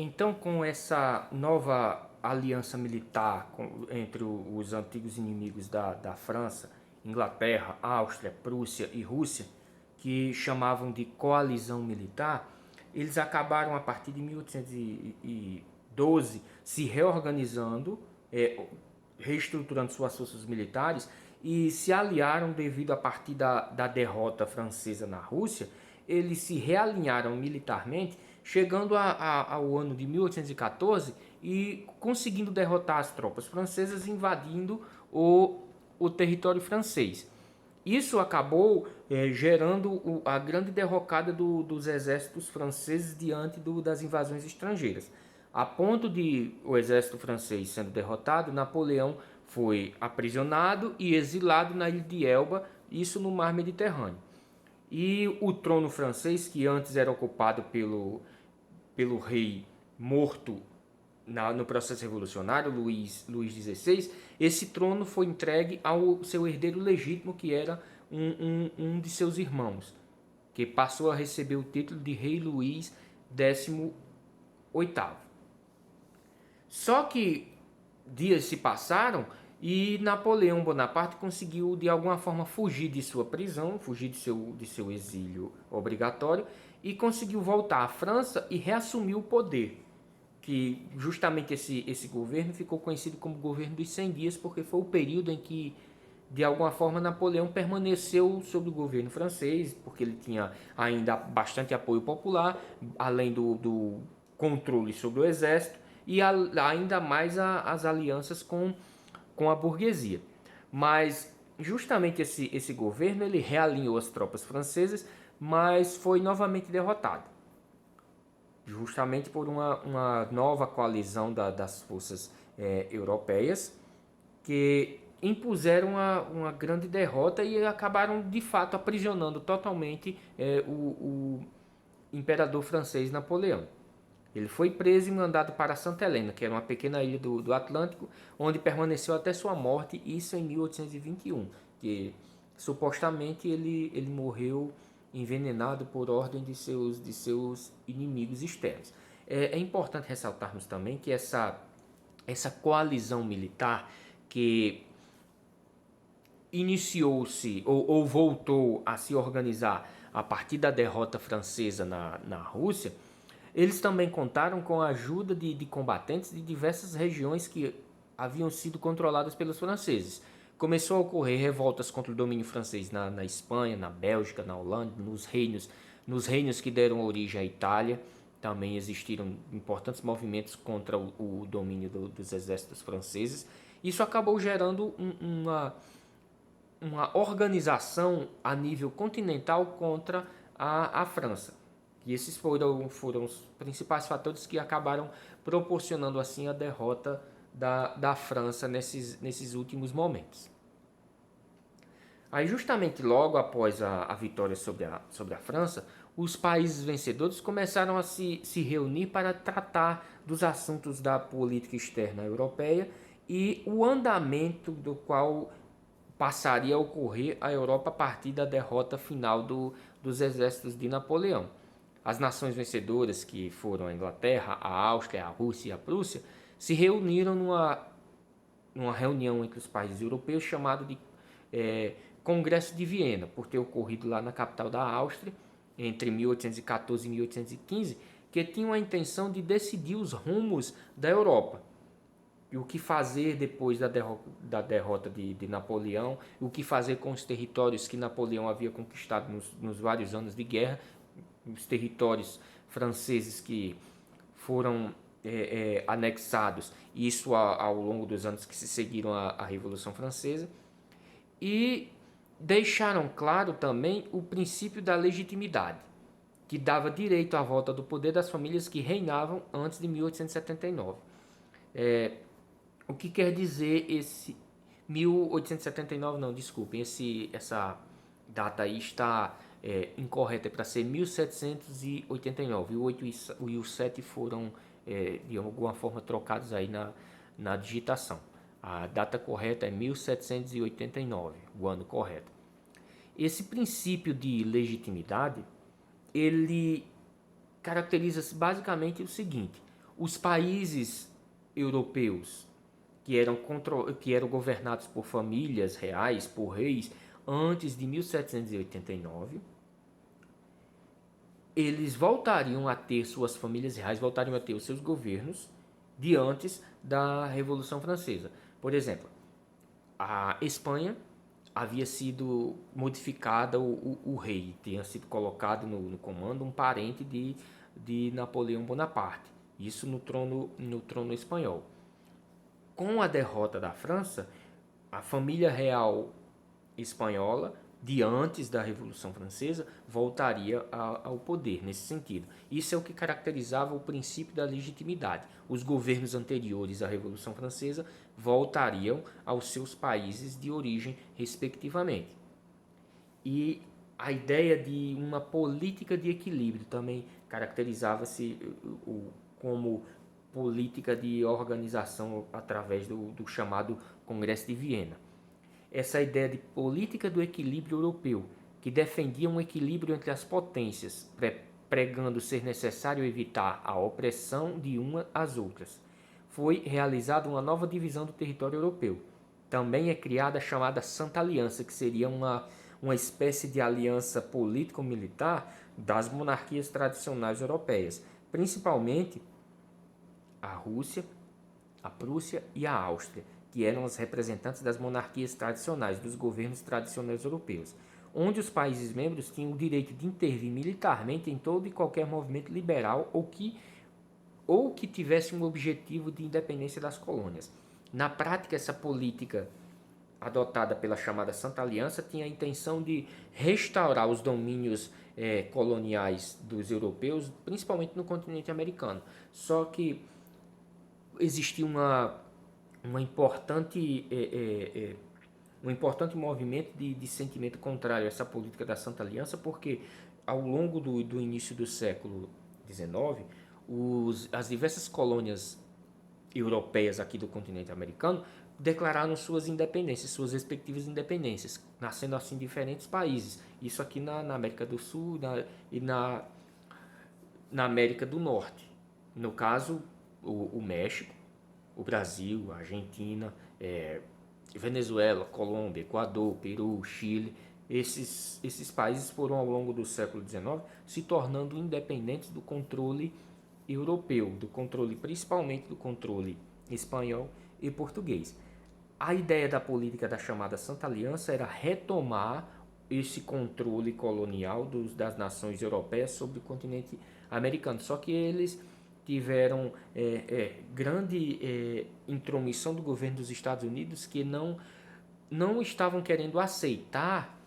Então, com essa nova aliança militar entre os antigos inimigos da França, Inglaterra, Áustria, Prússia e Rússia, que chamavam de coalizão militar, eles acabaram a partir de 1812 se reorganizando, reestruturando suas forças militares e se aliaram devido a partir da derrota francesa na Rússia. Eles se realinharam militarmente, chegando ao ano de 1814 e conseguindo derrotar as tropas francesas, invadindo o território francês. Isso acabou gerando a grande derrocada dos exércitos franceses diante das invasões estrangeiras. A ponto de o exército francês sendo derrotado, Napoleão foi aprisionado e exilado na ilha de Elba, isso no mar Mediterrâneo. E o trono francês, que antes era ocupado pelo rei morto no processo revolucionário, Luís XVI, esse trono foi entregue ao seu herdeiro legítimo, que era um de seus irmãos, que passou a receber o título de Rei Luís XVIII. Só que dias se passaram e Napoleão Bonaparte conseguiu de alguma forma fugir de sua prisão, fugir de seu exílio obrigatório e conseguiu voltar à França e reassumir o poder. Que justamente esse governo ficou conhecido como governo dos 100 dias, porque foi o período em que, de alguma forma, Napoleão permaneceu sob o governo francês, porque ele tinha ainda bastante apoio popular, além do controle sobre o exército e ainda mais as alianças com a burguesia. Mas justamente esse governo ele realinhou as tropas francesas, mas foi novamente derrotado, justamente por uma nova coalizão das forças europeias, que impuseram uma grande derrota e acabaram de fato aprisionando totalmente o imperador francês Napoleão. Ele foi preso e mandado para Santa Helena, que era uma pequena ilha do Atlântico, onde permaneceu até sua morte, isso em 1821, que supostamente ele morreu envenenado por ordem de seus inimigos externos. É importante ressaltarmos também que essa coalizão militar que iniciou-se ou voltou a se organizar a partir da derrota francesa na Rússia, eles também contaram com a ajuda de combatentes de diversas regiões que haviam sido controladas pelos franceses. Começou a ocorrer revoltas contra o domínio francês na Espanha, na Bélgica, na Holanda, nos reinos que deram origem à Itália. Também existiram importantes movimentos contra o domínio dos exércitos franceses. Isso acabou gerando uma organização a nível continental contra a França. E esses foram os principais fatores que acabaram proporcionando assim a derrota da França nesses últimos momentos. Aí justamente logo após a vitória sobre a França, os países vencedores começaram a se reunir para tratar dos assuntos da política externa europeia e o andamento do qual passaria a ocorrer a Europa a partir da derrota final dos exércitos de Napoleão. As nações vencedoras, que foram a Inglaterra, a Áustria, a Rússia e a Prússia, se reuniram numa reunião entre os países europeus chamado de Congresso de Viena, por ter ocorrido lá na capital da Áustria entre 1814 e 1815, que tinham a intenção de decidir os rumos da Europa. E o que fazer depois da derrota de Napoleão, o que fazer com os territórios que Napoleão havia conquistado nos vários anos de guerra, os territórios franceses que foram anexados, isso ao longo dos anos que se seguiram à Revolução Francesa, e deixaram claro também o princípio da legitimidade, que dava direito à volta do poder das famílias que reinavam antes de 1879. O que quer dizer esse 1879? Não, desculpem, essa data aí está incorreta, é para ser 1789. O 8 e o 7 foram de alguma forma trocados aí na digitação. A data correta é 1789, o ano correto. Esse princípio de legitimidade, ele caracteriza-se basicamente o seguinte: Os países europeus que eram governados por famílias reais, por reis, antes de 1789, eles voltariam a ter suas famílias reais, voltariam a ter os seus governos de antes da Revolução Francesa. Por exemplo, a Espanha havia sido modificada, o rei tinha sido colocado no comando um parente de Napoleão Bonaparte, isso no trono espanhol. Com a derrota da França, a família real espanhola, de antes da Revolução Francesa, voltaria ao poder nesse sentido. Isso é o que caracterizava o princípio da legitimidade. Os governos anteriores à Revolução Francesa voltariam aos seus países de origem, respectivamente. E a ideia de uma política de equilíbrio também caracterizava-se como política de organização através do chamado Congresso de Viena. Essa ideia de política do equilíbrio europeu, que defendia um equilíbrio entre as potências, pregando ser necessário evitar a opressão de uma às outras. Foi realizada uma nova divisão do território europeu. Também é criada a chamada Santa Aliança, que seria uma espécie de aliança político-militar das monarquias tradicionais europeias, principalmente a Rússia, a Prússia e a Áustria, que eram os representantes das monarquias tradicionais, dos governos tradicionais europeus, onde os países membros tinham o direito de intervir militarmente em todo e qualquer movimento liberal ou que tivesse um objetivo de independência das colônias. Na prática, essa política adotada pela chamada Santa Aliança tinha a intenção de restaurar os domínios coloniais dos europeus, principalmente no continente americano. Só que existia uma importante, um importante movimento de sentimento contrário a essa política da Santa Aliança, porque ao longo do início do século XIX, as diversas colônias europeias aqui do continente americano declararam suas independências, suas respectivas independências, nascendo assim diferentes países. Isso aqui na América do Sul e na América do Norte. No caso, o México, o Brasil, a Argentina, Venezuela, Colômbia, Equador, Peru, Chile. Esses países foram ao longo do século XIX se tornando independentes do controle europeu, do controle principalmente do controle espanhol e português. A ideia da política da chamada Santa Aliança era retomar esse controle colonial das nações europeias sobre o continente americano. Só que eles tiveram grande intromissão do governo dos Estados Unidos, que não estavam querendo aceitar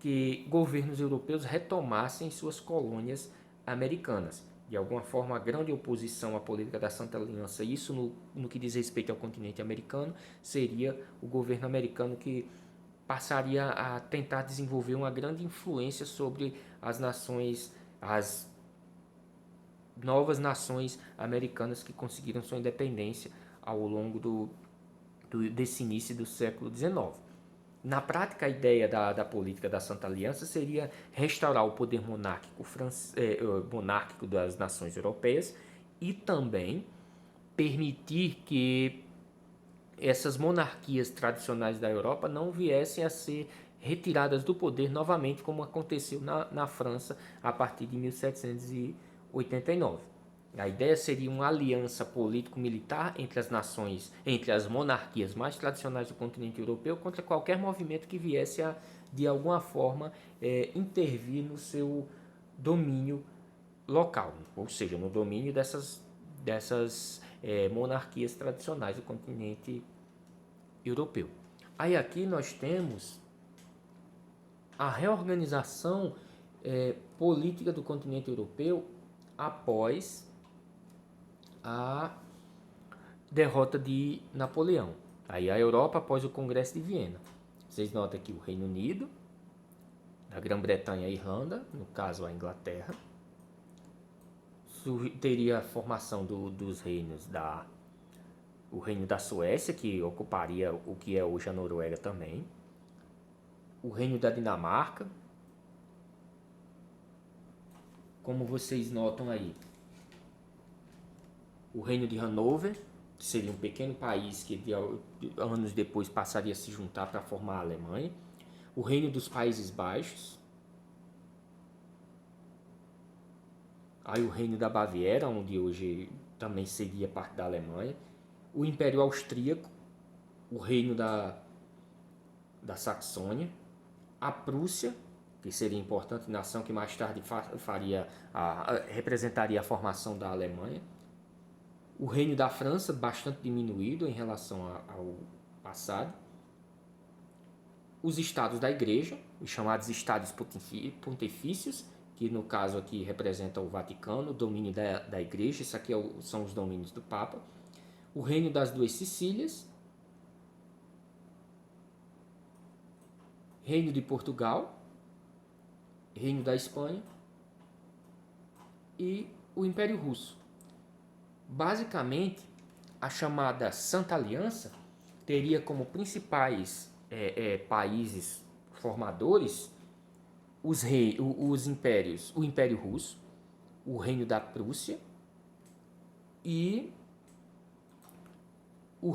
que governos europeus retomassem suas colônias americanas. De alguma forma, a grande oposição à política da Santa Aliança, isso no que diz respeito ao continente americano, seria o governo americano que passaria a tentar desenvolver uma grande influência sobre as nações, as novas nações americanas que conseguiram sua independência ao longo desse início do século XIX. Na prática, a ideia da política da Santa Aliança seria restaurar o poder monárquico das nações europeias e também permitir que essas monarquias tradicionais da Europa não viessem a ser retiradas do poder novamente, como aconteceu na França a partir de 1789. A ideia seria uma aliança político-militar entre as nações, entre as monarquias mais tradicionais do continente europeu, contra qualquer movimento que viesse a, de alguma forma, intervir no seu domínio local, ou seja, no domínio dessas monarquias tradicionais do continente europeu. Aí aqui nós temos a reorganização política do continente europeu após a derrota de Napoleão. Aí a Europa após o Congresso de Viena. Vocês notam aqui o Reino Unido, a Grã-Bretanha e a Irlanda, no caso a Inglaterra. Teria a formação dos reinos o reino da Suécia, que ocuparia o que é hoje a Noruega também. O reino da Dinamarca. Como vocês notam aí, o Reino de Hanover, que seria um pequeno país que anos depois passaria a se juntar para formar a Alemanha, o Reino dos Países Baixos, aí o Reino da Baviera, onde hoje também seria parte da Alemanha, o Império Austríaco, o Reino da Saxônia, a Prússia, que seria importante nação que mais tarde representaria a formação da Alemanha, o Reino da França, bastante diminuído em relação ao passado, os estados da Igreja, os chamados estados pontifícios, que no caso aqui representa o Vaticano, o domínio da Igreja, isso aqui são os domínios do Papa, o Reino das Duas Sicílias, Reino de Portugal, Reino da Espanha e o Império Russo. Basicamente, a chamada Santa Aliança teria como principais países formadores os impérios, o Império Russo, o Reino da Prússia e o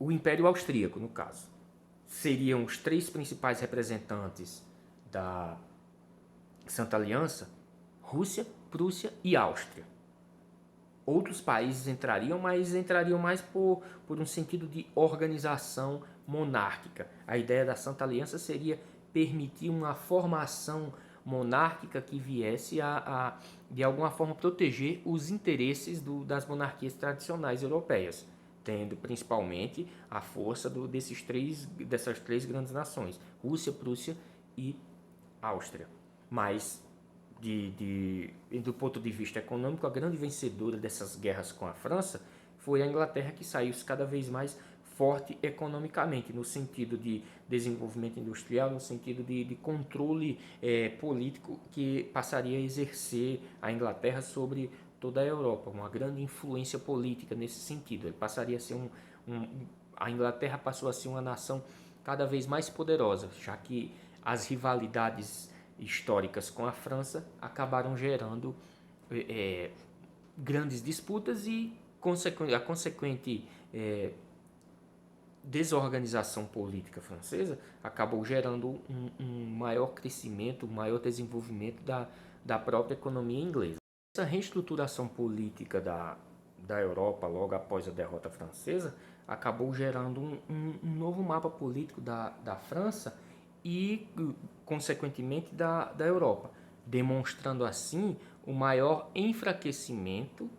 Império Austríaco, no caso. Seriam os três principais representantes da Santa Aliança: Rússia, Prússia e Áustria. Outros países entrariam, mas entrariam mais por um sentido de organização monárquica. A ideia da Santa Aliança seria permitir uma formação monárquica que viesse a de alguma forma, proteger os interesses das monarquias tradicionais europeias, tendo principalmente a força dessas três grandes nações, Rússia, Prússia e Áustria. Mas do ponto de vista econômico, a grande vencedora dessas guerras com a França foi a Inglaterra, que saiu cada vez mais forte economicamente, no sentido de desenvolvimento industrial, no sentido de controle político que passaria a exercer a Inglaterra sobre toda a Europa, uma grande influência política nesse sentido. Ele passaria a ser a Inglaterra passou a ser uma nação cada vez mais poderosa, já que as rivalidades históricas com a França acabaram gerando grandes disputas e a consequente desorganização política francesa acabou gerando um maior crescimento, um maior desenvolvimento da própria economia inglesa. Essa reestruturação política da Europa logo após a derrota francesa acabou gerando um novo mapa político da França e, consequentemente, da Europa, demonstrando assim o maior enfraquecimento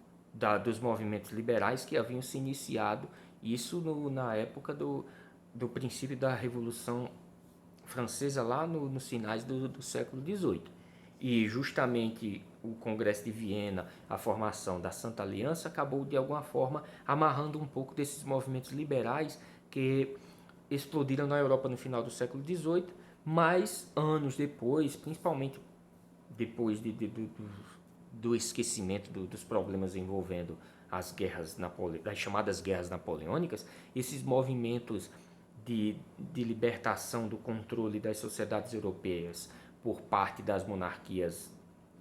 dos movimentos liberais que haviam se iniciado, isso na época do princípio da Revolução Francesa, lá nos finais do século XVIII. E justamente o Congresso de Viena, a formação da Santa Aliança, acabou de alguma forma amarrando um pouco desses movimentos liberais que explodiram na Europa no final do século XVIII, mas anos depois, principalmente depois do esquecimento dos problemas envolvendo as chamadas guerras napoleônicas, esses movimentos de libertação do controle das sociedades europeias por parte das monarquias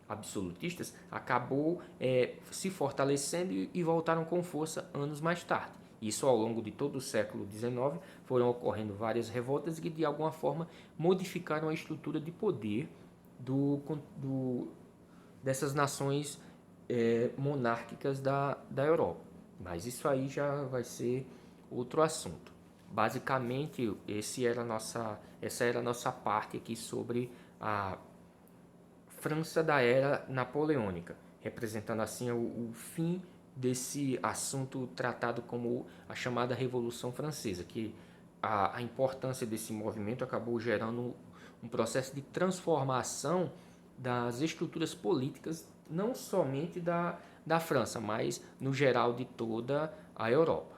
absolutistas acabou se fortalecendo e voltaram com força anos mais tarde. Isso ao longo de todo o século XIX foram ocorrendo várias revoltas que de alguma forma modificaram a estrutura de poder dessas nações monárquicas da Europa. Mas isso aí já vai ser outro assunto. Basicamente, essa era a nossa parte aqui sobre a França da era napoleônica, representando assim o fim desse assunto tratado como a chamada Revolução Francesa, que a importância desse movimento acabou gerando um processo de transformação das estruturas políticas, não somente da França, mas no geral de toda a Europa.